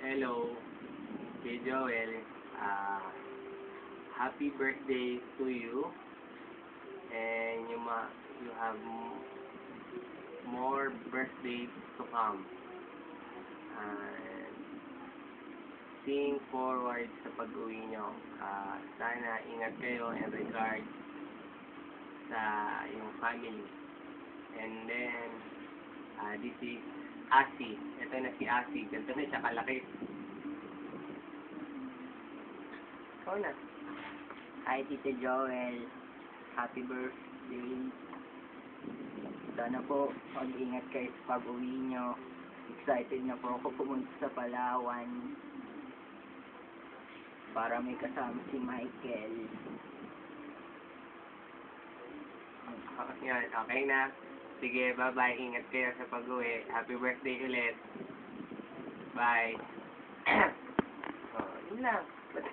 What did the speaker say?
Hello, kay Joel. Happy birthday to you. And you have more birthdays to come. And seeing forward sa pag-uwi nyo. Sana ingat kayo and regard sa iyong family. And then, this is Asi. Ito na si Asi. Ganito na siya kalaki. Ikaw na. Hi, Tito Joel. Happy birthday. Sana po mag-ingat kayo sa pag-uwi nyo. Excited na po ako pumunta sa Palawan para may kasama si Michael. Yan, okay na. Sige, bye-bye. Ingat kayo sa pag-uwi. Happy birthday ulit. Bye. Yun lang.